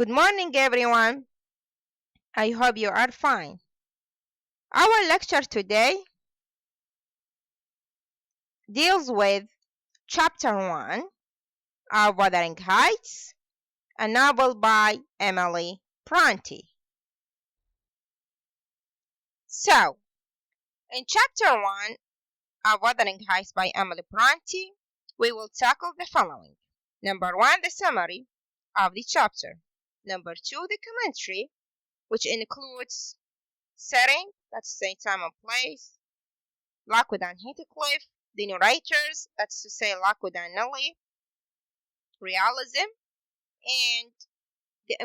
Good morning, everyone. I hope you are fine. Our lecture today deals with Chapter 1 of Wuthering Heights, a novel by Emily Bronte. So, in Chapter 1 of Wuthering Heights by Emily Bronte, we will tackle the following. Number 1, the summary of the chapter. Number 2, the commentary, which includes setting, that's the time and place, Lockwood and Heathcliff, the narrators, that's to say Lockwood and Nellie, realism, and the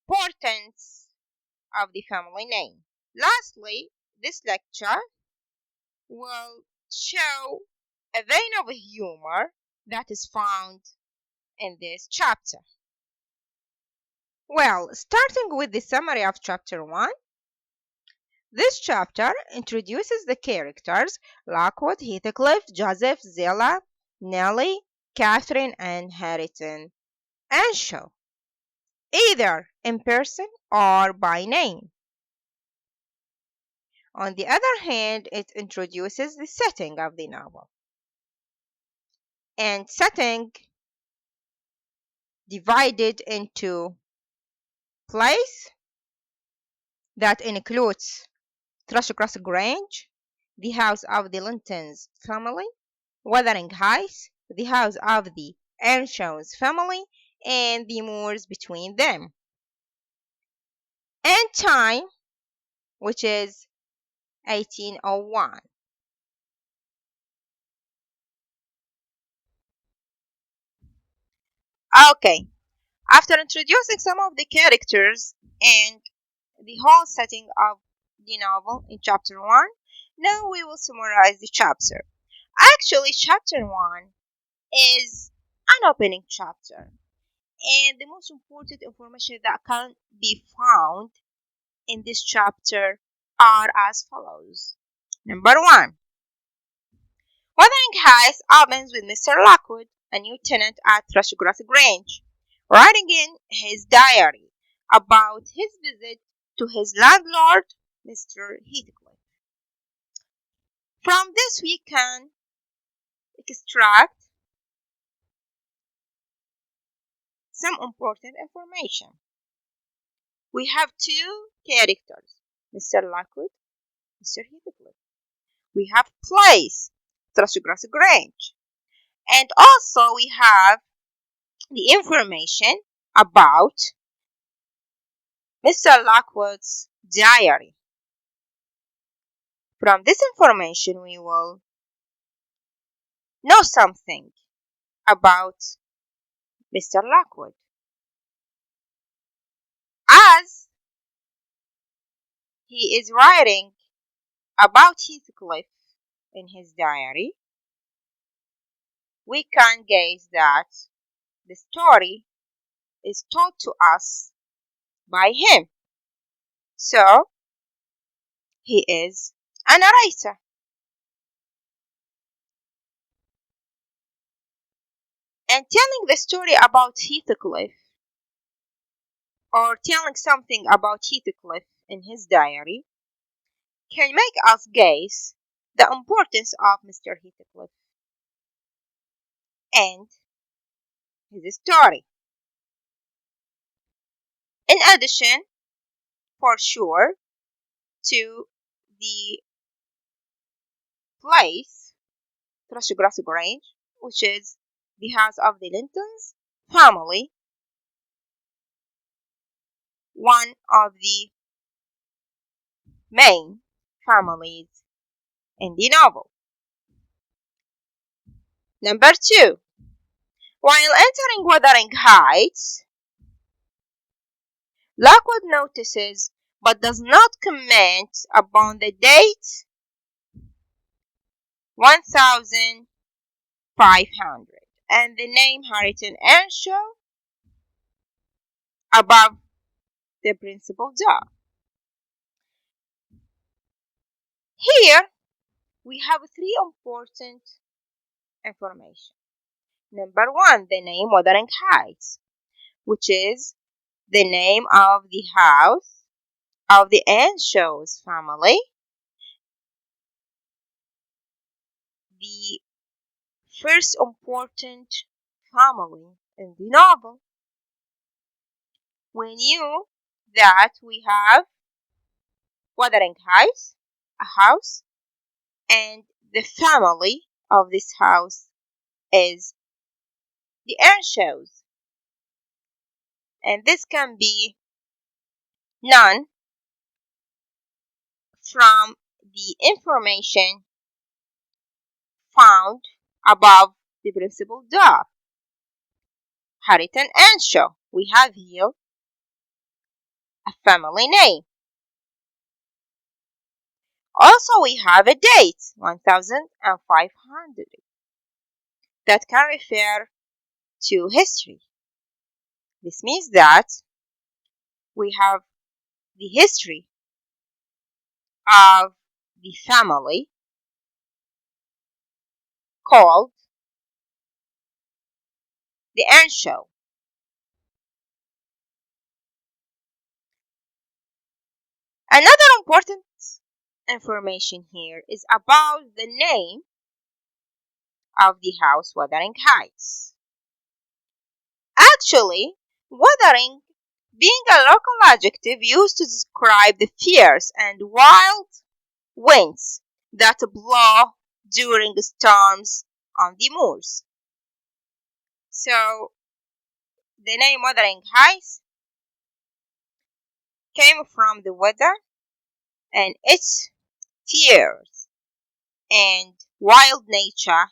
importance of the family name. Lastly, this lecture will show a vein of humor that is found in this chapter. Well, starting with the summary of chapter 1, this chapter introduces the characters Lockwood, Heathcliff, Joseph, Zilla, Nellie, Catherine, and Harriton Anshaw, either in person or by name. On the other hand, it introduces the setting of the novel. And setting divided into place that includes Thrushcross Grange, the house of the Lintons family, Wuthering Heights, the house of the Anshaws family, and the moors between them. And time, which is 1801. Okay, after introducing some of the characters and the whole setting of the novel in chapter 1, now we will summarize the chapter. Actually, chapter 1 is an opening chapter, and the most important information that can be found in this chapter are as follows. Number 1, Wuthering Heights opens with Mr. Lockwood, a new tenant at Thrushcross Grange, writing in his diary about his visit to his landlord, Mr. Heathcliff. From this we can extract some important information. We have two characters, Mr. Lockwood, Mr. Heathcliff. We have place, Thrushcross Grange. And also we have the information about Mr. Lockwood's diary. From this information, we will know something about Mr. Lockwood. As he is writing about Heathcliff in his diary, we can gaze that the story is told to us by him. So, he is a narrator. And telling the story about Heathcliff, or telling something about Heathcliff in his diary, can make us guess the importance of Mr. Heathcliff and his story. In addition, for sure, to the place, Thrushcross Grange, which is the house of the Lintons family, one of the main families in the novel. Number 2. While entering Wuthering Heights, Lockwood notices but does not comment upon the date 1500 and the name Harriton Anshaw above the principal door. Here we have three important information. Number 1, the name Wuthering Heights, which is the name of the house of the Earnshaw's family, the first important family in the novel. We knew that we have Wuthering Heights, a house, and the family of this house is the Earnshaws. And this can be known from the information found above the principal door. Harrington Earnshaw. We have here a family name. Also, we have a date, 1500, that can refer to history. This means that we have the history of the family called the Earnshaw. Another important information here is about the name of the house Wuthering Heights. Actually, Wuthering being a local adjective used to describe the fierce and wild winds that blow during storms on the moors. So, the name Wuthering Heights came from the weather and its fierce and wild nature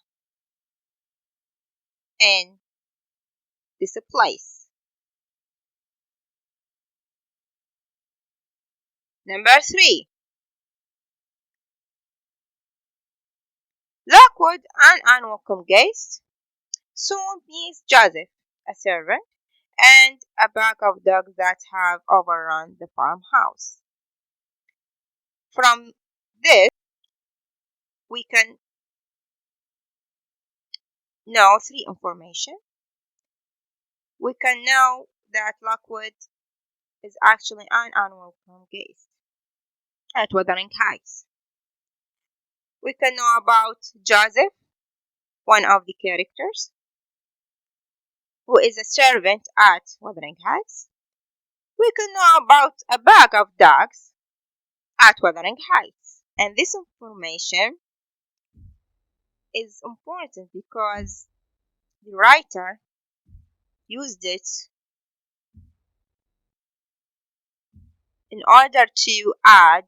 in this place. Number 3. Lockwood, an unwelcome guest, soon meets Joseph, a servant, and a pack of dogs that have overrun the farmhouse. From this, we can know 3 information. We can know that Lockwood is actually an unwelcome guest at Wuthering Heights. We can know about Joseph, one of the characters, who is a servant at Wuthering Heights. We can know about a pack of dogs at Wuthering Heights. And this information is important because the writer used it in order to add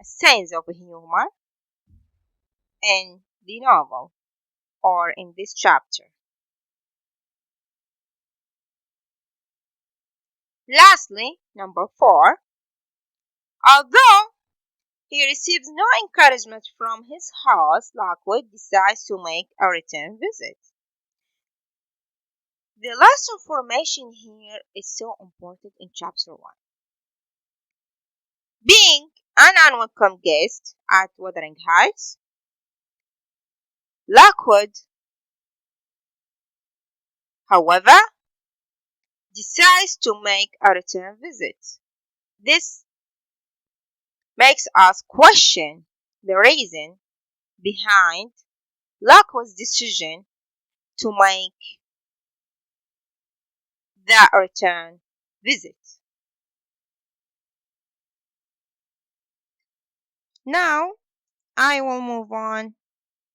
a sense of humor in the novel or in this chapter. Lastly, number 4, although he receives no encouragement from his host, Lockwood decides to make a return visit. The last information here is so important in chapter 1. Being an unwelcome guest at Wuthering Heights, Lockwood, however, decides to make a return visit. This makes us question the reason behind Lockwood's decision to make the return visit. Now, I will move on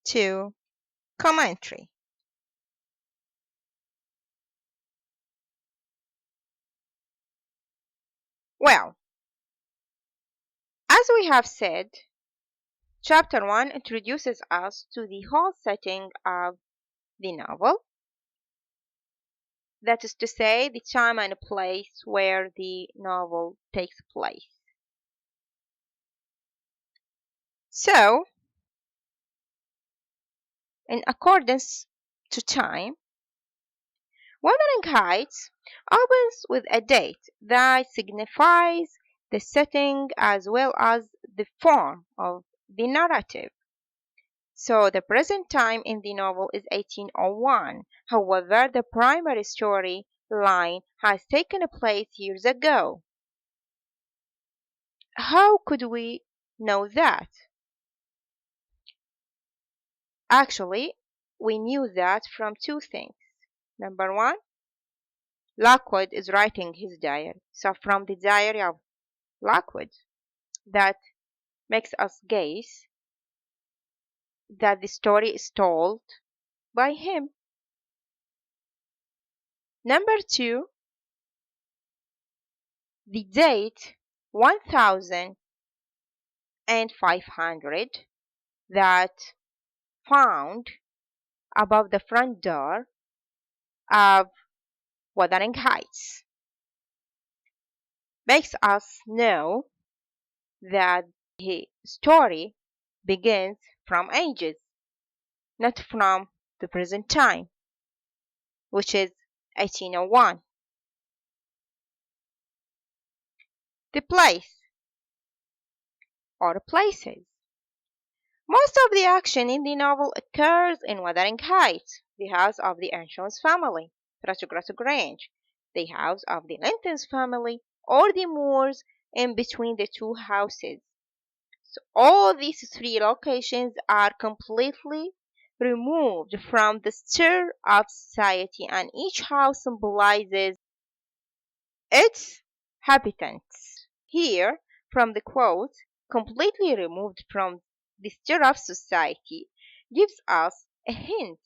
to commentary. Well, as we have said, chapter 1 introduces us to the whole setting of the novel. That is to say, the time and place where the novel takes place. So, in accordance to time, Wuthering Heights opens with a date that signifies the setting as well as the form of the narrative. So the present time in the novel is 1801. However, the primary story line has taken place years ago. How could we know that? Actually, we knew that from two things. Number one, Lockwood is writing his diary. So from the diary of Lockwood, that makes us guess that the story is told by him. Number two, the date 1500 that found above the front door of Wuthering Heights makes us know that the story begins from ages, not from the present time, which is 1801. The place or places. Most of the action in the novel occurs in Wuthering Heights, the house of the Anshons family, Thrushgrass Grange, the house of the Lintons family, or the moors in between the two houses. So all these three locations are completely removed from the stir of society, and each house symbolizes its inhabitants. Here, from the quote, completely removed from the stir of society, gives us a hint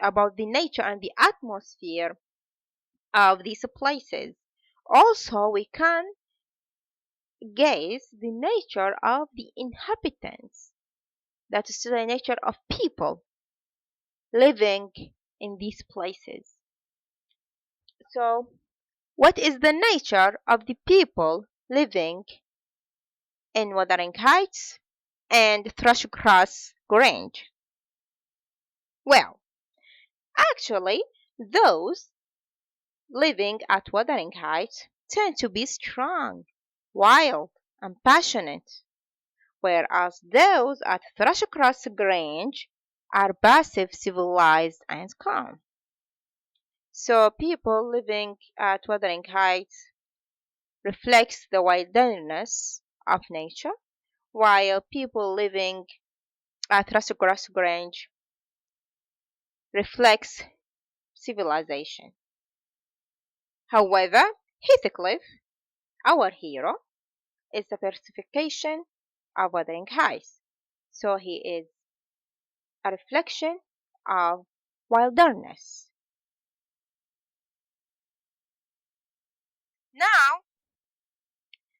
about the nature and the atmosphere of these places. Also, we can guess the nature of the inhabitants, that is the nature of people living in these places. So, what is the nature of the people living in Wuthering Heights and Thrushgrass Grange? Well, actually, those living at Wuthering Heights tend to be strong, wild, and passionate, whereas those at Thrushgrass Grange are passive, civilized, and calm. So people living at Wuthering Heights reflects the wilderness of nature, while people living at Thrushgrass Grange reflects civilization. However, Heathcliff, our hero, is the personification of Wuthering Heights, so he is a reflection of wilderness. Now,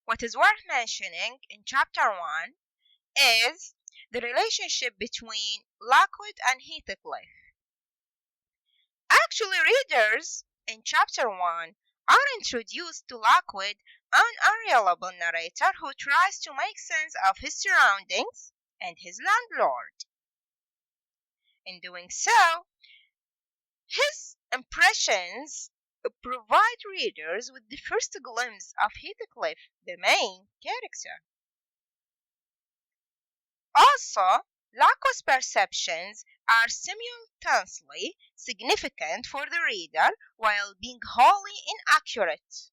what is worth mentioning in chapter 1 is the relationship between Lockwood and Heathcliff. Actually, readers in chapter 1 are introduced to Lockwood, an unreliable narrator who tries to make sense of his surroundings and his landlord. In doing so, his impressions provide readers with the first glimpse of Heathcliff, the main character. Also, Lockwood's perceptions are simultaneously significant for the reader while being wholly inaccurate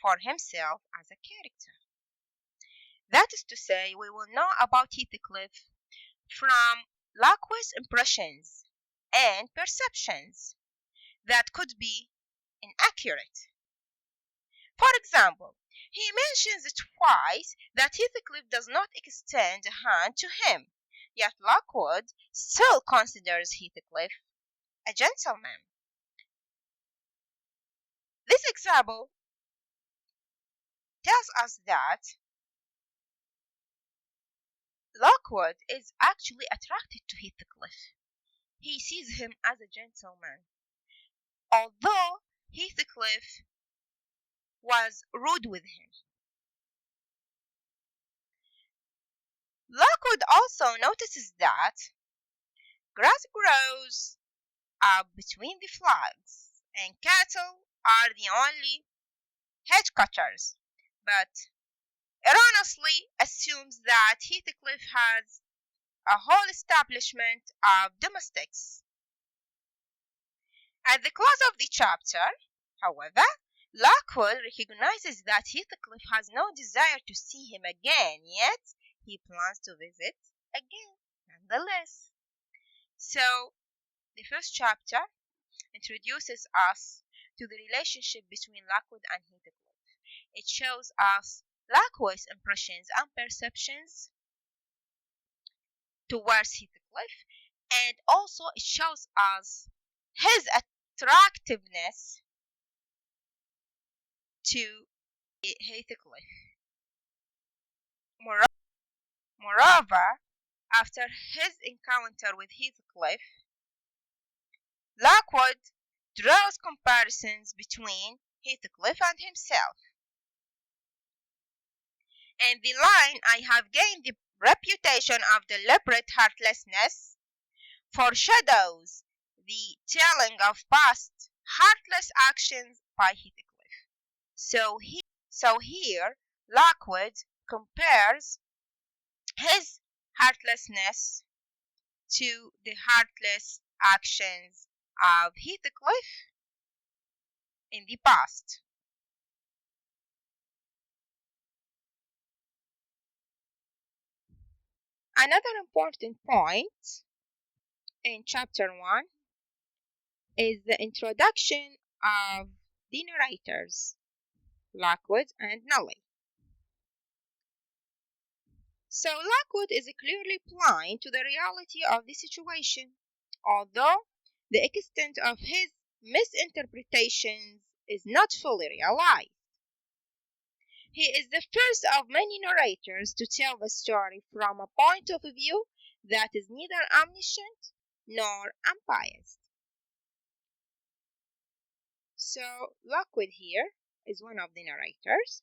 for himself as a character. That is to say, we will know about Heathcliff from Lockwood's impressions and perceptions that could be inaccurate. For example, he mentions twice that Heathcliff does not extend a hand to him, yet Lockwood still considers Heathcliff a gentleman. This example tells us that Lockwood is actually attracted to Heathcliff. He sees him as a gentleman, although Heathcliff was rude with him. Lockwood also notices that grass grows up between the flags, and cattle are the only hedge cutters, but erroneously assumes that Heathcliff has a whole establishment of domestics. At the close of the chapter, However, Lockwood recognizes that Heathcliff has no desire to see him again, yet he plans to visit again nonetheless. So, the first chapter introduces us to the relationship between Lockwood and Heathcliff. It shows us Lockwood's impressions and perceptions towards Heathcliff, and also it shows us his attractiveness to Heathcliff. Moreover, after his encounter with Heathcliff, Lockwood draws comparisons between Heathcliff and himself. And the line, "I have gained the reputation of deliberate heartlessness," foreshadows the telling of past heartless actions by Heathcliff. So here, Lockwood compares his heartlessness to the heartless actions of Heathcliff in the past. Another important point in chapter 1 is the introduction of the narrators, Lockwood and Nellie. So Lockwood is clearly blind to the reality of the situation, although the extent of his misinterpretations is not fully realized. He is the first of many narrators to tell the story from a point of view that is neither omniscient nor unbiased. So Lockwood here is one of the narrators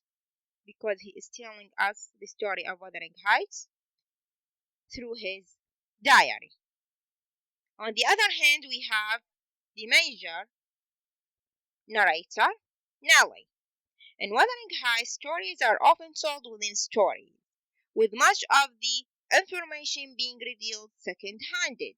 because he is telling us the story of Wuthering Heights through his diary. On the other hand, we have the major narrator, Nellie. In Wuthering Heights, stories are often told within stories, with much of the information being revealed second-handed.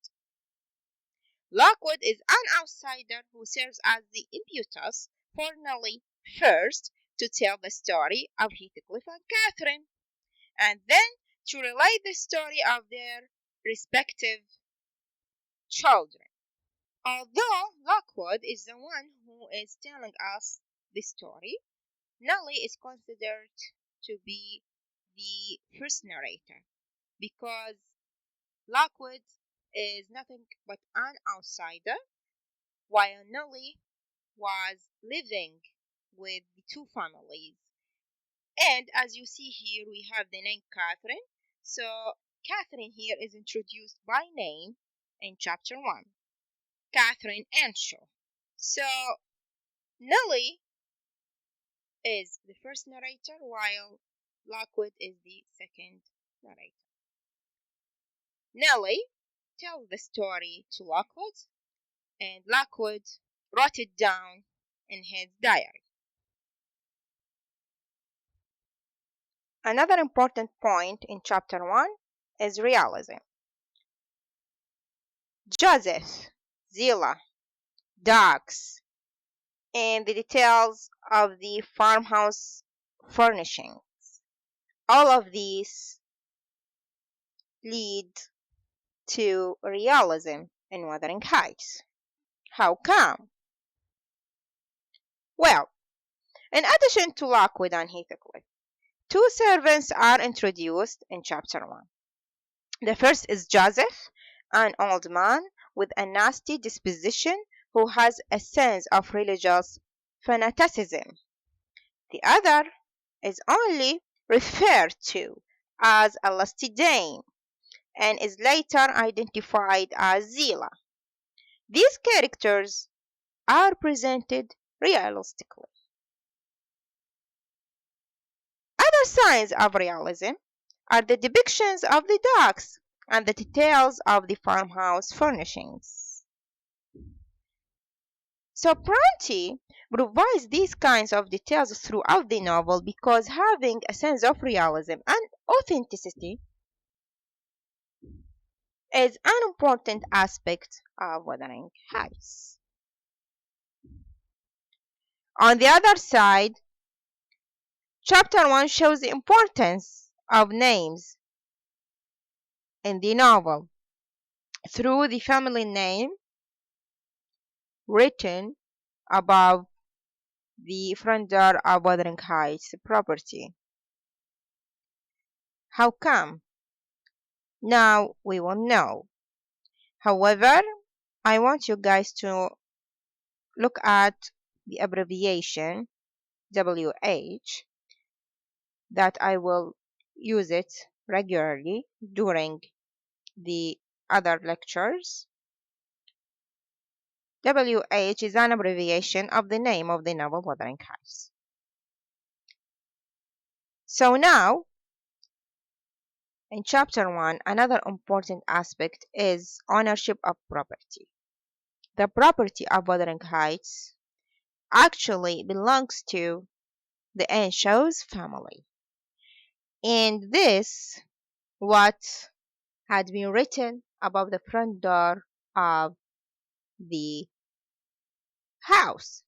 Lockwood is an outsider who serves as the impetus for Nellie first to tell the story of Heathcliff and Catherine, and then to relate the story of their respective children. Although Lockwood is the one who is telling us the story, Nellie is considered to be the first narrator because Lockwood is nothing but an outsider, while Nellie was living with the two families. And as you see here, we have the name Catherine. So Catherine here is introduced by name in chapter 1. Catherine Anshaw. So Nellie is the first narrator, while Lockwood is the second narrator. Nellie tells the story to Lockwood, and Lockwood wrote it down in his diary. Another important point in chapter 1 is realism. Joseph, Zillah, dogs, and the details of the farmhouse furnishings. All of these lead to realism in Wuthering Heights. How come? Well, in addition to Lockwood and Heathcliff, two servants are introduced in chapter 1. The first is Joseph, an old man with a nasty disposition who has a sense of religious fanaticism. The other is only referred to as a lusty dame and is later identified as Zillah. These characters are presented realistically. Other signs of realism are the depictions of the dogs and the details of the farmhouse furnishings. So Bronte provides these kinds of details throughout the novel because having a sense of realism and authenticity is an important aspect of Wuthering Heights. On the other side, chapter 1 shows the importance of names in the novel through the family name written above the front door of Wuthering Heights property. How come? Now we will know. However, I want you guys to look at the abbreviation WH that I will use it regularly during the other lectures. WH is an abbreviation of the name of the novel Wuthering Heights. So now, in chapter 1, another important aspect is ownership of property. The property of Wuthering Heights actually belongs to the Enshaw's family. And this what had been written above the front door of the house.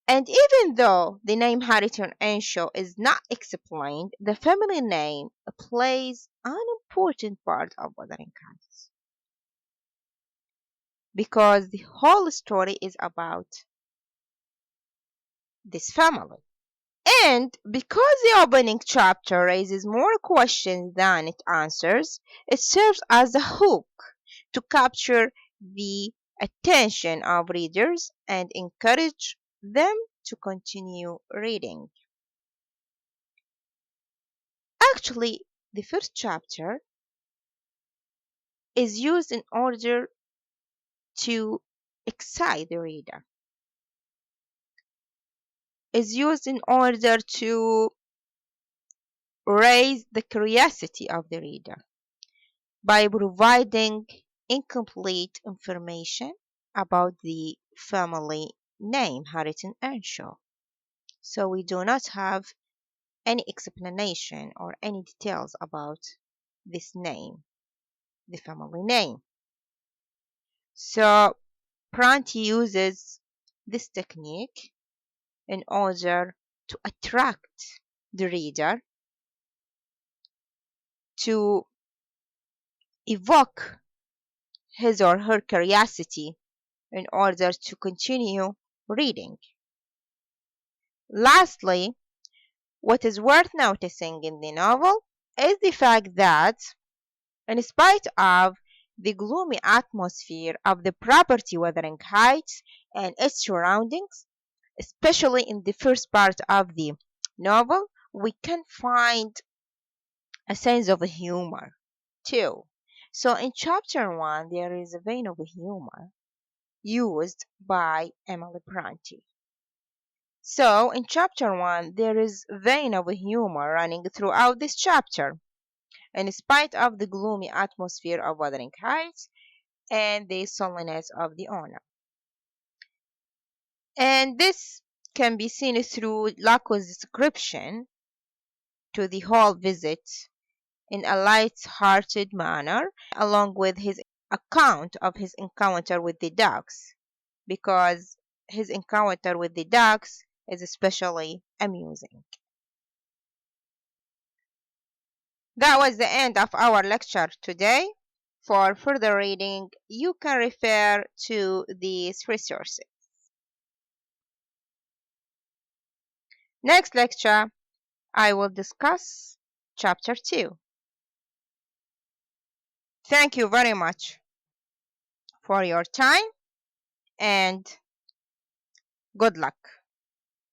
And even though the name Harrington Enshaw is not explained, the family name plays an important part of Wuthering Heights. Because the whole story is about this family. And because the opening chapter raises more questions than it answers, it serves as a hook to capture the attention of readers and encourage them to continue reading. Actually, the first chapter is used in order to excite the reader, is used in order to raise the curiosity of the reader by providing incomplete information about the family name Harrington Earnshaw. So we do not have any explanation or any details about this name, the family name. So Prunty uses this technique in order to attract the reader, to evoke his or her curiosity in order to continue reading. Lastly, what is worth noticing in the novel is the fact that, in spite of the gloomy atmosphere of the property Wuthering Heights and its surroundings, especially in the first part of the novel, we can find a sense of humor too. So in chapter 1, there is a vein of humor used by Emily Bronte. So in chapter 1, there is a vein of humor running throughout this chapter, in spite of the gloomy atmosphere of Wuthering Heights and the sullenness of the owner. And this can be seen through Laco's description to the whole visit in a light-hearted manner, along with his account of his encounter with the dogs, because his encounter with the dogs is especially amusing. That was the end of our lecture today. For further reading, you can refer to these resources. Next lecture, I will discuss Chapter 2. Thank you very much for your time and good luck.